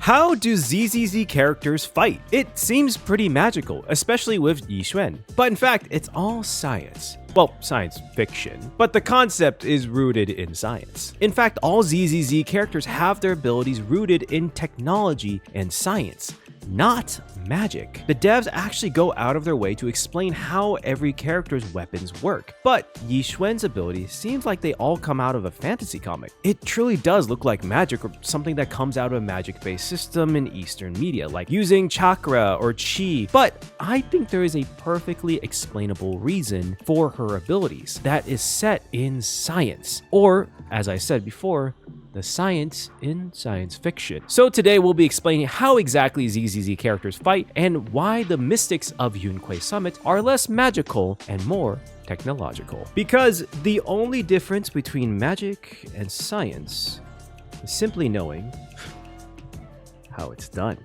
How do ZZZ characters fight? It seems pretty magical, especially with Xuan. But in fact, it's all science. Well, science fiction, but the concept is rooted in science. In fact, all ZZZ characters have their abilities rooted in technology and science, not magic. The devs actually go out of their way to explain how every character's weapons work, but Xuan's ability seems like they all come out of a fantasy comic. It truly does look like magic or something that comes out of a magic-based system in Eastern media, like using chakra or chi, but I think there is a perfectly explainable reason for her abilities that is set in science, or, as I said before, the science in science fiction. So today we'll be explaining how exactly ZZZ characters fight and why the mystics of Yunkui Summit are less magical and more technological. Because the only difference between magic and science is simply knowing how it's done.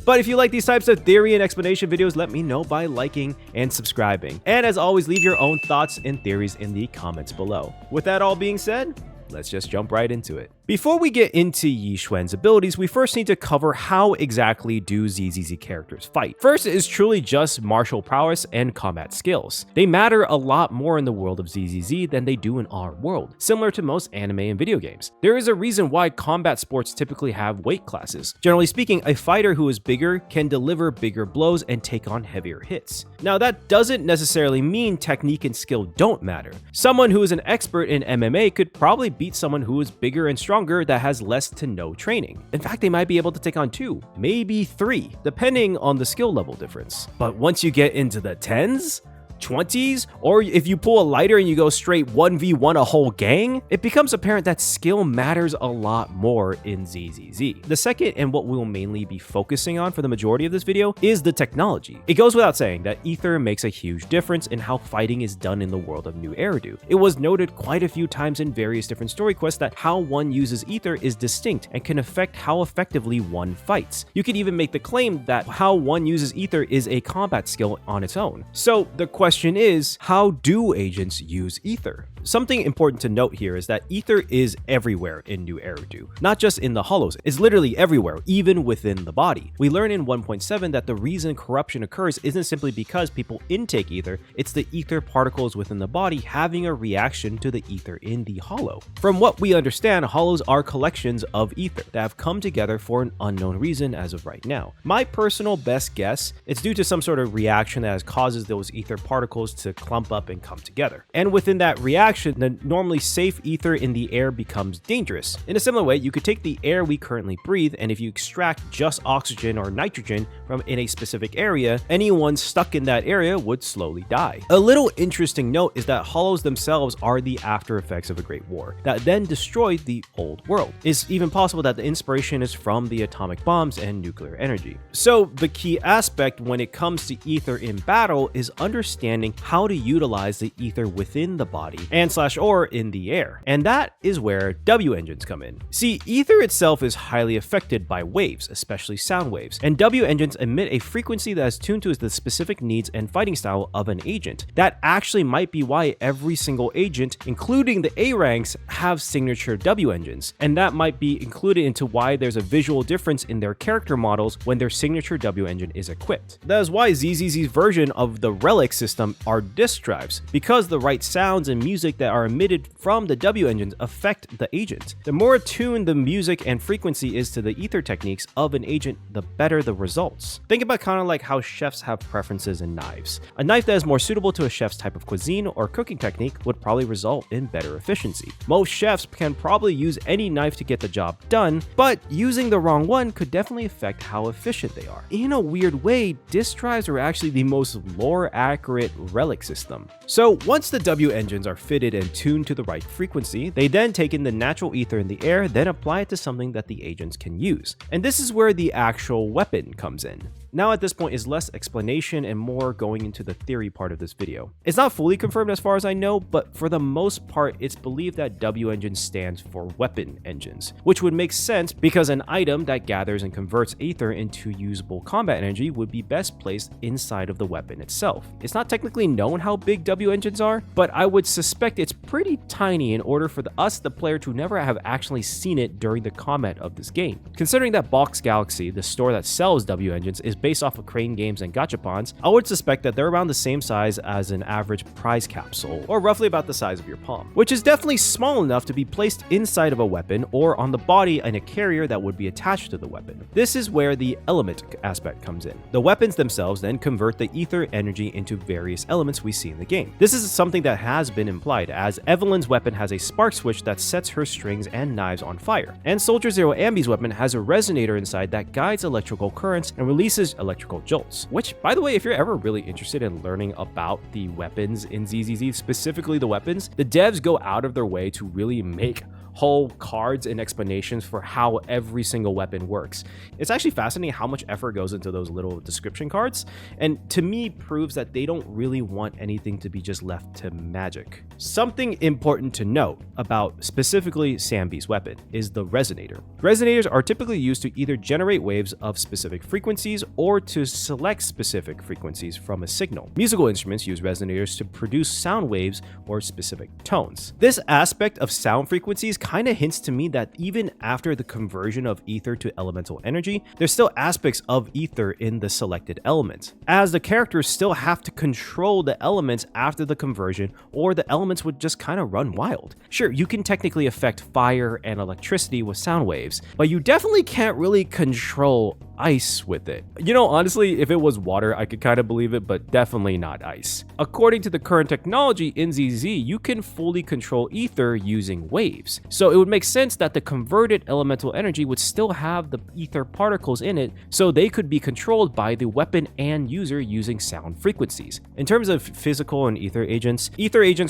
But if you like these types of theory and explanation videos, let me know by liking and subscribing. And as always, leave your own thoughts and theories in the comments below. With that all being said, let's just jump right into it. Before we get into Xuan's abilities, we first need to cover how exactly do ZZZ characters fight. First is truly just martial prowess and combat skills. They matter a lot more in the world of ZZZ than they do in our world, similar to most anime and video games. There is a reason why combat sports typically have weight classes. Generally speaking, a fighter who is bigger can deliver bigger blows and take on heavier hits. Now that doesn't necessarily mean technique and skill don't matter. Someone who is an expert in MMA could probably beat someone who is bigger and stronger that has less to no training. In fact, they might be able to take on 2, maybe 3, depending on the skill level difference. But once you get into the 10s, 20s, or if you pull a lighter and you go straight 1v1 a whole gang, it becomes apparent that skill matters a lot more in ZZZ. The second, and what we'll mainly be focusing on for the majority of this video, is the technology. It goes without saying that ether makes a huge difference in how fighting is done in the world of New Eridu. It was noted quite a few times in various different story quests that how one uses ether is distinct and can affect how effectively one fights. You could even make the claim that how one uses ether is a combat skill on its own. So the question is, how do agents use ether? Something important to note here is that ether is everywhere in New Eridu, not just in the hollows. It's literally everywhere, even within the body. We learn in 1.7 that the reason corruption occurs isn't simply because people intake ether, it's the ether particles within the body having a reaction to the ether in the hollow. From what we understand, hollows are collections of ether that have come together for an unknown reason as of right now. My personal best guess, it's due to some sort of reaction that causes those ether particles to clump up and come together. And within that reaction, the normally safe ether in the air becomes dangerous. In a similar way, you could take the air we currently breathe, and if you extract just oxygen or nitrogen from in a specific area, anyone stuck in that area would slowly die. A little interesting note is that hollows themselves are the after effects of a great war that then destroyed the old world. It's even possible that the inspiration is from the atomic bombs and nuclear energy. So the key aspect when it comes to ether in battle is understanding how to utilize the ether within the body and/or in the air. And that is where W engines come in. See, ether itself is highly affected by waves, especially sound waves, and W engines emit a frequency that is tuned to the specific needs and fighting style of an agent. That actually might be why every single agent, including the A ranks, have signature W engines, and that might be included into why there's a visual difference in their character models when their signature W engine is equipped. That is why ZZZ's version of the relic system are disk drives, because the right sounds and music that are emitted from the W engines affect the agent. The more attuned the music and frequency is to the ether techniques of an agent, the better the results. Think about kind of like how chefs have preferences in knives. A knife that is more suitable to a chef's type of cuisine or cooking technique would probably result in better efficiency. Most chefs can probably use any knife to get the job done, but using the wrong one could definitely affect how efficient they are. In a weird way, disk drives are actually the most lore accurate relic system. So once the W engines are fitted and tuned to the right frequency, they then take in the natural ether in the air, then apply it to something that the agents can use. And this is where the actual weapon comes in. now at this point is less explanation and more going into the theory part of this video. It's not fully confirmed as far as I know, but for the most part, it's believed that W engine stands for weapon engines, which would make sense because an item that gathers and converts ether into usable combat energy would be best placed inside of the weapon itself. It's not technically known how big W engines are, but I would suspect it's pretty tiny in order for us, the player, to never have actually seen it during the combat of this game. Considering that Box Galaxy, the store that sells W engines, is based off of Crane games and gachapons, I would suspect that they're around the same size as an average prize capsule, or roughly about the size of your palm, which is definitely small enough to be placed inside of a weapon or on the body in a carrier that would be attached to the weapon. This is where the element aspect comes in. The weapons themselves then convert the ether energy into various elements we see in the game. This is something that has been implied, as Evelyn's weapon has a spark switch that sets her strings and knives on fire, and Soldier Zero Ambi's weapon has a resonator inside that guides electrical currents and releases electrical jolts. Which, by the way, if you're ever really interested in learning about the weapons in ZZZ, specifically the weapons, the devs go out of their way to really make whole cards and explanations for how every single weapon works. It's actually fascinating how much effort goes into those little description cards, and to me proves that they don't really want anything to be just left to magic. Something important to note about specifically Sambi's weapon is the resonator. Resonators are typically used to either generate waves of specific frequencies or to select specific frequencies from a signal. Musical instruments use resonators to produce sound waves or specific tones. This aspect of sound frequencies kind of hints to me that even after the conversion of ether to elemental energy, there's still aspects of ether in the selected element, as the characters still have to control the elements after the conversion, or the elements would just kind of run wild. Sure, you can technically affect fire and electricity with sound waves, but you definitely can't really control ice with it. You know, honestly, if it was water, I could kind of believe it, but definitely not ice. According to the current technology in ZZ, you can fully control ether using waves. So it would make sense that the converted elemental energy would still have the ether particles in it, so they could be controlled by the weapon and user using sound frequencies. In terms of physical and ether agents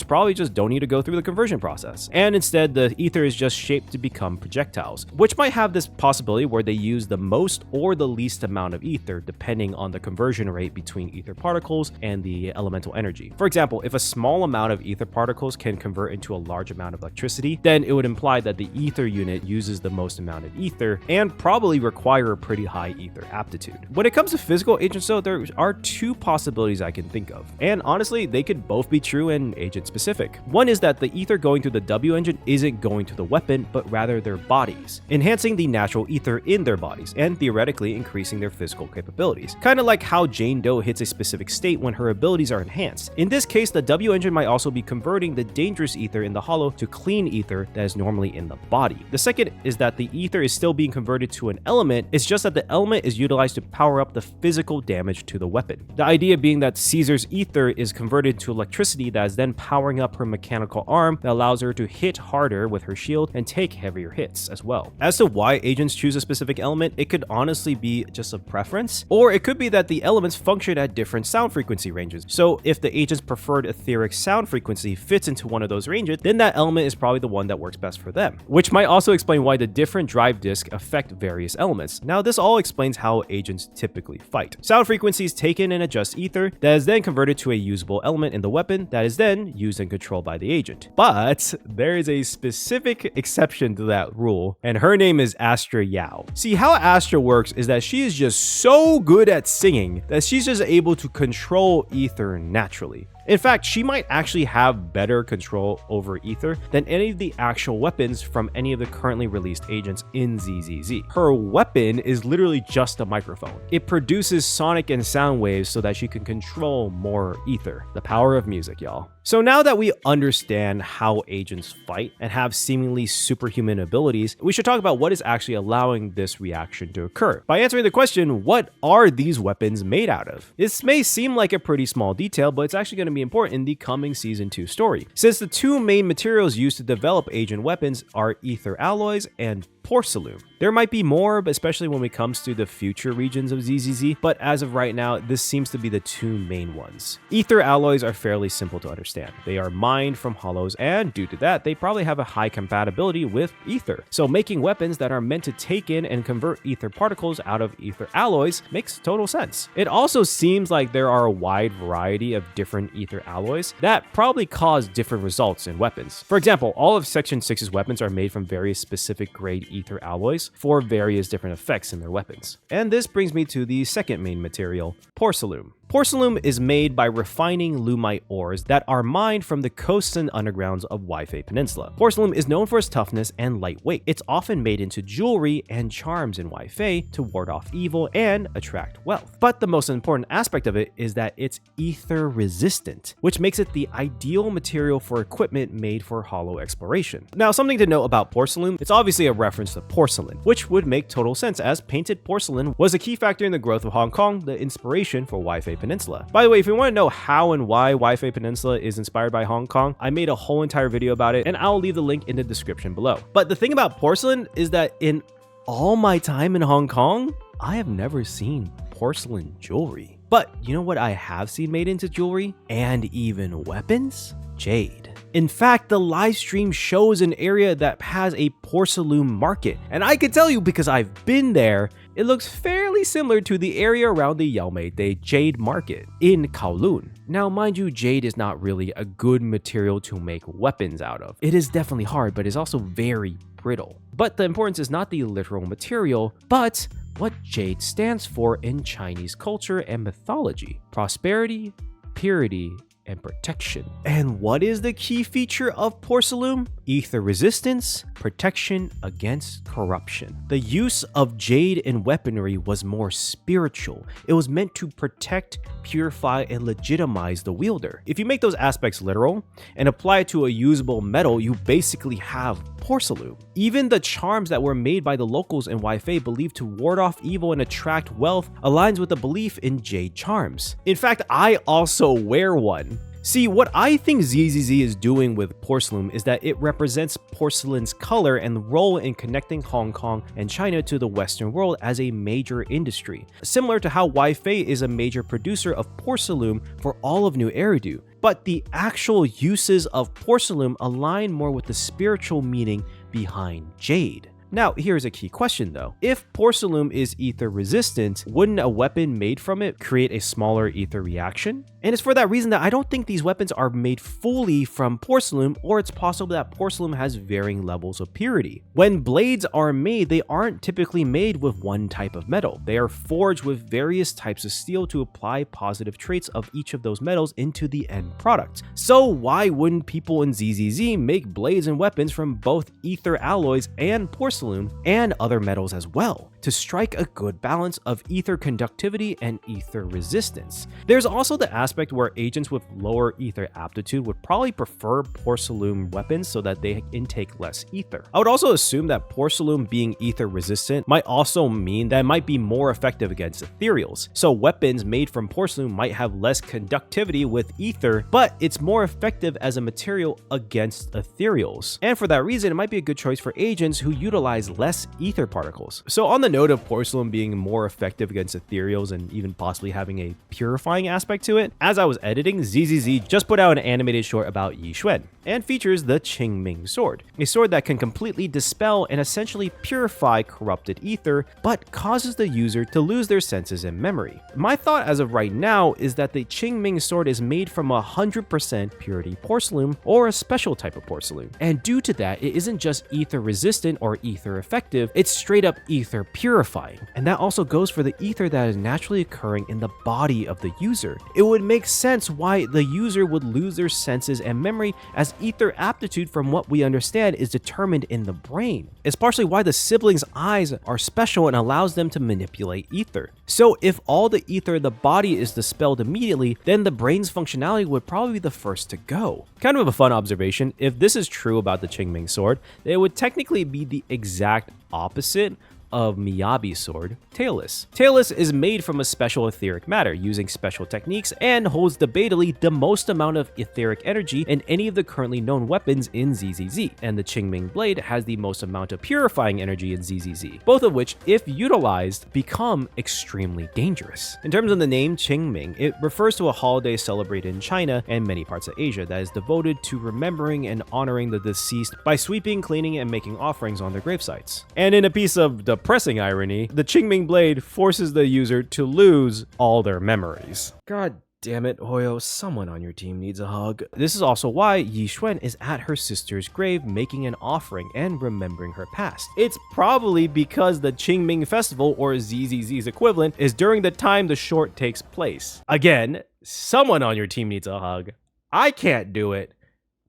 probably just don't need to go through the conversion process, and instead the ether is just shaped to become projectiles, which might have this possibility where they use the most or the least amount of ether depending on the conversion rate between ether particles and the elemental energy. For example, if a small amount of ether particles can convert into a large amount of electricity, then it would imply that the ether unit uses the most amount of ether and probably require a pretty high ether aptitude. When it comes to physical agents though, there are two possibilities I can think of, and honestly they could both be true and agent specific. One is that the ether going through the W engine isn't going to the weapon, but rather their bodies, enhancing the natural ether in their bodies and theoretically increasing their physical capabilities. Kind of like how Jane Doe hits a specific state when her abilities are enhanced. In this case, the W engine might also be converting the dangerous ether in the hollow to clean ether that is normally in the body. The second is that the ether is still being converted to an element, it's just that the element is utilized to power up the physical damage to the weapon. The idea being that Caesar's ether is converted to electricity that is then powering up her mechanical arm that allows her to hit harder with her shield and take heavier hits as well. As to why agents choose a specific element, it could honestly be just a preference, or it could be that the elements function at different sound frequency ranges. So if the agent's preferred etheric sound frequency fits into one of those ranges, then that element is probably the one that works best for them, which might also explain why the different drive discs affect various elements. Now this all explains how agents typically fight. Sound frequencies take in and adjust ether that is then converted to a usable element in the weapon that is then used and controlled by the agent. But there is a specific exception to that rule, and her name is Astra Yao. See, how Astra works is that she is just so good at singing that she's just able to control ether naturally. In fact, she might actually have better control over ether than any of the actual weapons from any of the currently released agents in ZZZ. Her weapon is literally just a microphone. It produces sonic and sound waves so that she can control more ether. The power of music, y'all. So now that we understand how agents fight and have seemingly superhuman abilities, we should talk about what is actually allowing this reaction to occur. By answering the question, what are these weapons made out of? This may seem like a pretty small detail, but it's actually going to be important in the coming Season 2 story, since the two main materials used to develop agent weapons are ether alloys and porcelain. There might be more, especially when it comes to the future regions of ZZZ, but as of right now, this seems to be the two main ones. Ether alloys are fairly simple to understand. They are mined from hollows, and due to that, they probably have a high compatibility with ether. So making weapons that are meant to take in and convert ether particles out of ether alloys makes total sense. It also seems like there are a wide variety of different ether alloys that probably cause different results in weapons. For example, all of Section 6's weapons are made from various specific grade ether alloys for various different effects in their weapons. And this brings me to the second main material, porcelain. Porcelain is made by refining lumite ores that are mined from the coasts and undergrounds of Yunkui Peninsula. Porcelain is known for its toughness and lightweight. It's often made into jewelry and charms in Yunkui to ward off evil and attract wealth. But the most important aspect of it is that it's ether resistant, which makes it the ideal material for equipment made for hollow exploration. Now, something to note about porcelain, it's obviously a reference to porcelain, which would make total sense as painted porcelain was a key factor in the growth of Hong Kong, the inspiration for Yunkui Peninsula. By the way, if you want to know how and why Yunkui Peninsula is inspired by Hong Kong, I made a whole entire video about it, and I'll leave the link in the description below. But the thing about porcelain is that in all my time in Hong Kong, I have never seen porcelain jewelry. But you know what I have seen made into jewelry and even weapons? Jade. In fact, the live stream shows an area that has a porcelain market, and I can tell you because I've been there, it looks fairly similar to the area around the Yaomei Jade Market in Kowloon. Now, mind you, jade is not really a good material to make weapons out of. It is definitely hard, but it's also very brittle. But the importance is not the literal material, but what jade stands for in Chinese culture and mythology: prosperity, purity, and protection. And what is the key feature of porcelain? Ether resistance, protection against corruption. The use of jade in weaponry was more spiritual. It was meant to protect, purify, and legitimize the wielder. If you make those aspects literal and apply it to a usable metal, you basically have porcelain. Even the charms that were made by the locals in Yunkui believed to ward off evil and attract wealth aligns with the belief in jade charms. In fact, I also wear one. See, what I think ZZZ is doing with porcelain is that it represents porcelain's color and role in connecting Hong Kong and China to the Western world as a major industry, similar to how Yunkui is a major producer of porcelain for all of New Eridu. But the actual uses of porcelain align more with the spiritual meaning behind jade. Now, here's a key question though. If porcelain is ether resistant, wouldn't a weapon made from it create a smaller ether reaction? And it's for that reason that I don't think these weapons are made fully from porcelain, or it's possible that porcelain has varying levels of purity. When blades are made, they aren't typically made with one type of metal. They are forged with various types of steel to apply positive traits of each of those metals into the end product. So why wouldn't people in ZZZ make blades and weapons from both ether alloys and porcelain and other metals as well, to strike a good balance of ether conductivity and ether resistance? There's also the aspect where agents with lower ether aptitude would probably prefer porcelain weapons so that they intake less ether. I would also assume that porcelain being ether resistant might also mean that it might be more effective against ethereals. So weapons made from porcelain might have less conductivity with ether, but it's more effective as a material against ethereals. And for that reason, it might be a good choice for agents who utilize less ether particles. So on the note of porcelain being more effective against ethereals and even possibly having a purifying aspect to it, as I was editing, ZZZ just put out an animated short about Xuan and features the Qingming sword, a sword that can completely dispel and essentially purify corrupted ether, but causes the user to lose their senses and memory. My thought as of right now is that the Qingming sword is made from 100% purity porcelain or a special type of porcelain, and due to that, it isn't just ether resistant or ether effective, it's straight up ether purifying. And that also goes for the ether that is naturally occurring in the body of the user. It would make sense why the user would lose their senses and memory, as ether aptitude, from what we understand, is determined in the brain. It's partially why the siblings' eyes are special and allows them to manipulate ether. So if all the ether in the body is dispelled immediately, then the brain's functionality would probably be the first to go. Kind of a fun observation, if this is true about the Qingming sword, it would technically be the exact opposite of Miyabi's sword, Tailless. Tailless is made from a special etheric matter using special techniques and holds debatably the most amount of etheric energy in any of the currently known weapons in ZZZ, and the Qingming blade has the most amount of purifying energy in ZZZ, both of which, if utilized, become extremely dangerous. In terms of the name Qingming, it refers to a holiday celebrated in China and many parts of Asia that is devoted to remembering and honoring the deceased by sweeping, cleaning, and making offerings on their gravesites. And in a piece of depressing irony, the Qingming blade forces the user to lose all their memories. God damn it, Hoyo, someone on your team needs a hug. This is also why Yi Xuan is at her sister's grave making an offering and remembering her past. It's probably because the Qingming Festival, or ZZZ's equivalent, is during the time the short takes place. Again, someone on your team needs a hug. I can't do it,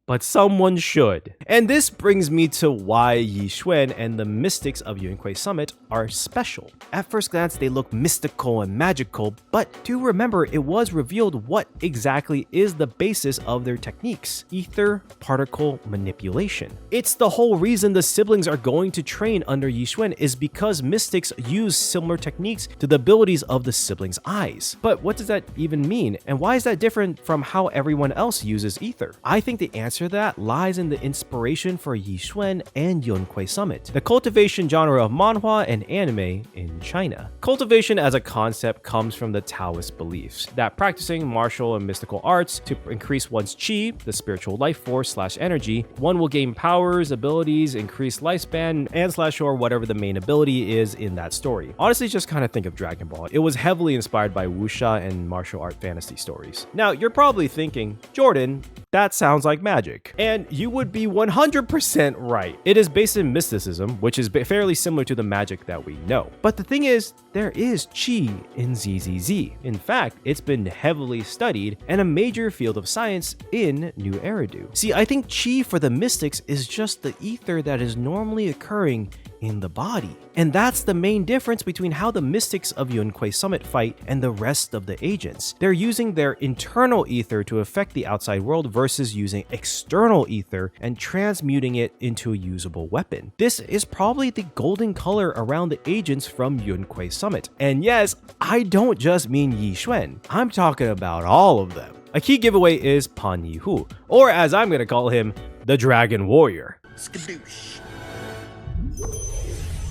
but someone should. And this brings me to why Yi Xuan and the mystics of Yunkui Summit are special. At first glance, they look mystical and magical, but do remember it was revealed what exactly is the basis of their techniques: ether particle manipulation. It's the whole reason the siblings are going to train under Yi Xuan is because mystics use similar techniques to the abilities of the siblings' eyes. But what does that even mean? And why is that different from how everyone else uses ether? I think the answer to that lies in the inspiration for Yi Xuan and Yunkui Summit, the cultivation genre of manhwa and anime in China. Cultivation as a concept comes from the Taoist beliefs that practicing martial and mystical arts to increase one's qi, the spiritual life force / energy, one will gain powers, abilities, increase lifespan, and or whatever the main ability is in that story. Honestly, just kind of think of Dragon Ball. It was heavily inspired by wuxia and martial art fantasy stories. Now, you're probably thinking, Jordan, that sounds like magic. And you would be 100% right. It is based in mysticism, which is fairly similar to the magic that we know. But the thing is, there is qi in ZZZ. In fact, it's been heavily studied and a major field of science in New Eridu. See, I think qi for the mystics is just the ether that is normally occurring in the body. And that's the main difference between how the mystics of Yunkui Summit fight and the rest of the agents. They're using their internal ether to affect the outside world versus using external ether and transmuting it into a usable weapon. This is probably the golden color around the agents from Yunkui Summit. And yes, I don't just mean Yi Xuan. I'm talking about all of them. A key giveaway is Pan Yihu, or as I'm gonna call him, the Dragon Warrior. Skadoosh.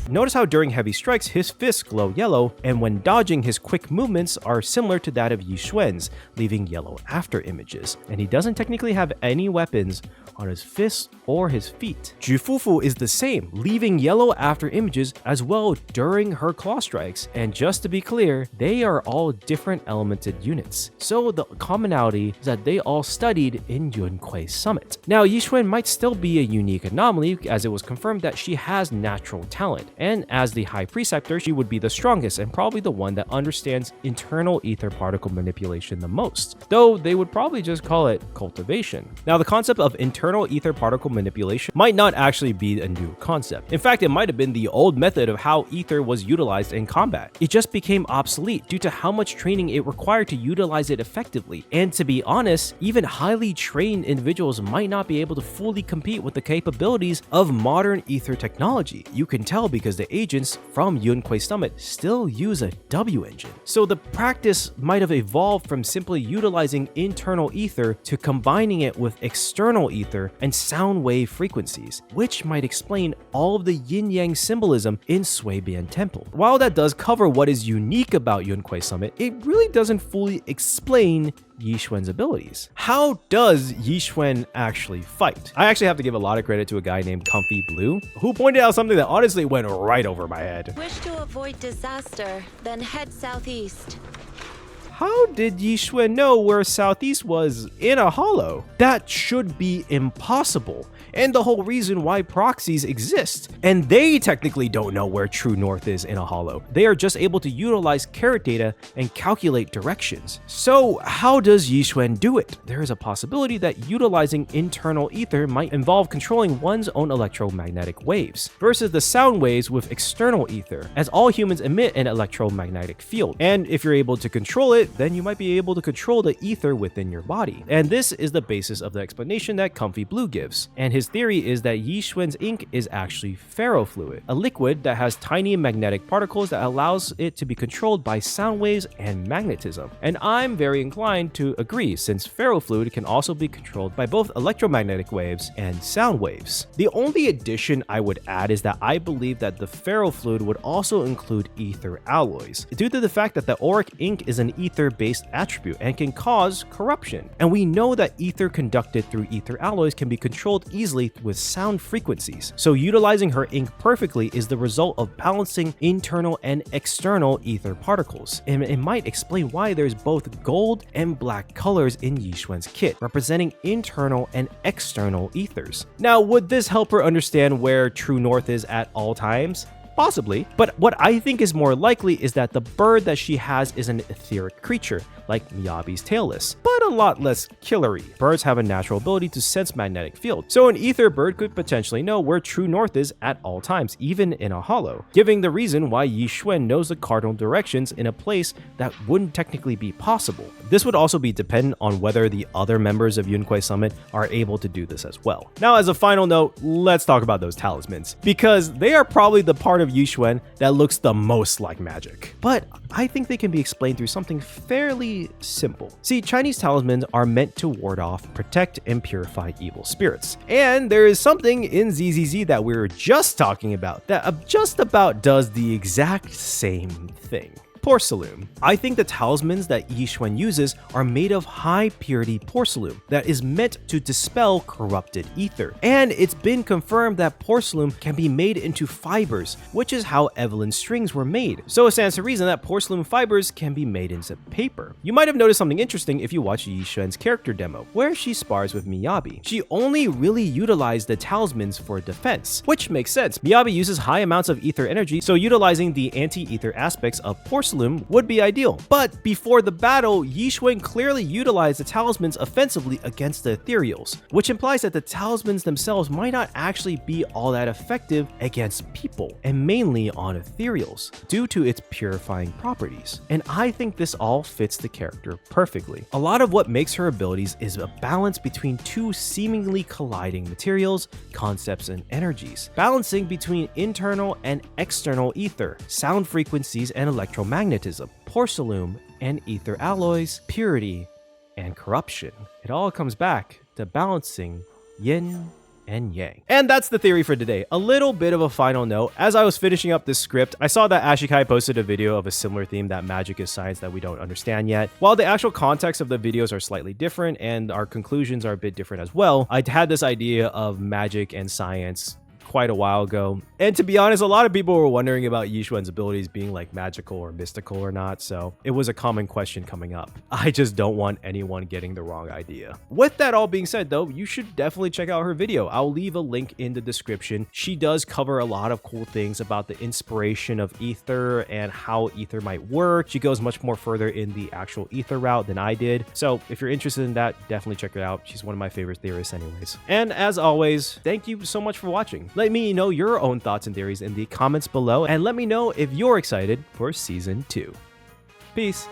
Notice how during heavy strikes, his fists glow yellow, and when dodging, his quick movements are similar to that of Yi Xuan's, leaving yellow after images. And he doesn't technically have any weapons on his fists or his feet. Jufufu is the same, leaving yellow after images as well during her claw strikes. And just to be clear, they are all different elemented units. So the commonality is that they all studied in Yunkui Summit. Now, Yi Xuan might still be a unique anomaly, as it was confirmed that she has natural talent. And as the High Preceptor, she would be the strongest and probably the one that understands internal ether particle manipulation the most, though they would probably just call it cultivation. Now, the concept of internal ether particle manipulation might not actually be a new concept. In fact, it might have been the old method of how ether was utilized in combat. It just became obsolete due to how much training it required to utilize it effectively. And to be honest, even highly trained individuals might not be able to fully compete with the capabilities of modern ether technology. You can tell because the agents from Yunkui Summit still use a W engine. So the practice might have evolved from simply utilizing internal ether to combining it with external ether and sound wave frequencies, which might explain all of the yin-yang symbolism in Suibian Temple. While that does cover what is unique about Yunkui Summit, it really doesn't fully explain Yi Xuan's abilities. How does Yi Xuan actually fight? I actually have to give a lot of credit to a guy named Comfyblu, who pointed out something that honestly went right over my head. Wish to avoid disaster, then head southeast. How did Yi Xuan know where southeast was in a hollow? That should be impossible, and the whole reason why proxies exist. And they technically don't know where true north is in a hollow. They are just able to utilize carrot data and calculate directions. So how does Yi Xuan do it? There is a possibility that utilizing internal ether might involve controlling one's own electromagnetic waves versus the sound waves with external ether, as all humans emit an electromagnetic field. And if you're able to control it, then you might be able to control the ether within your body. And this is the basis of the explanation that Comfyblu gives. And his theory is that Xuan's ink is actually ferrofluid, a liquid that has tiny magnetic particles that allows it to be controlled by sound waves and magnetism. And I'm very inclined to agree, since ferrofluid can also be controlled by both electromagnetic waves and sound waves. The only addition I would add is that I believe that the ferrofluid would also include ether alloys, due to the fact that the auric ink is an ether-based attribute and can cause corruption. And we know that ether conducted through ether alloys can be controlled easily with sound frequencies. So utilizing her ink perfectly is the result of balancing internal and external ether particles. And it might explain why there's both gold and black colors in Xuan's kit, representing internal and external ethers. Now, would this help her understand where true north is at all times? Possibly, but what I think is more likely is that the bird that she has is an etheric creature, like Miyabi's tailless, but a lot less killery. Birds have a natural ability to sense magnetic field, so an ether bird could potentially know where true north is at all times, even in a hollow, giving the reason why Xuan knows the cardinal directions in a place that wouldn't technically be possible. This would also be dependent on whether the other members of Yunkui Summit are able to do this as well. Now, as a final note, let's talk about those talismans, because they are probably the part of Xuan that looks the most like magic. But I think they can be explained through something fairly simple. See, Chinese talismans are meant to ward off, protect, and purify evil spirits. And there is something in ZZZ that we were just talking about that just about does the exact same thing. Porcelain. I think the talismans that Xuan uses are made of high purity porcelain that is meant to dispel corrupted ether. And it's been confirmed that porcelain can be made into fibers, which is how Evelyn's strings were made. So it stands to reason that porcelain fibers can be made into paper. You might have noticed something interesting if you watch Xuan's character demo, where she spars with Miyabi. She only really utilized the talismans for defense, which makes sense. Miyabi uses high amounts of ether energy, so utilizing the anti-ether aspects of porcelain would be ideal. But before the battle, Xuan clearly utilized the talismans offensively against the ethereals, which implies that the talismans themselves might not actually be all that effective against people, and mainly on ethereals, due to its purifying properties. And I think this all fits the character perfectly. A lot of what makes her abilities is a balance between two seemingly colliding materials, concepts, and energies, balancing between internal and external ether, sound frequencies, and electromagnetism, porcelain and ether alloys, purity and corruption. It all comes back to balancing yin and yang. And that's the theory for today. A little bit of a final note. As I was finishing up this script, I saw that Ashikai posted a video of a similar theme, that magic is science that we don't understand yet. While the actual context of the videos are slightly different and our conclusions are a bit different as well, I had this idea of magic and science quite a while ago. And to be honest, a lot of people were wondering about Xuan's abilities being like magical or mystical or not, so it was a common question coming up. I just don't want anyone getting the wrong idea. With that all being said though, you should definitely check out her video. I'll leave a link in the description. She does cover a lot of cool things about the inspiration of ether and how ether might work. She goes much more further in the actual ether route than I did. So if you're interested in that, definitely check her out. She's one of my favorite theorists anyways. And as always, thank you so much for watching. Let me know your own thoughts and theories in the comments below, and let me know if you're excited for season 2. Peace.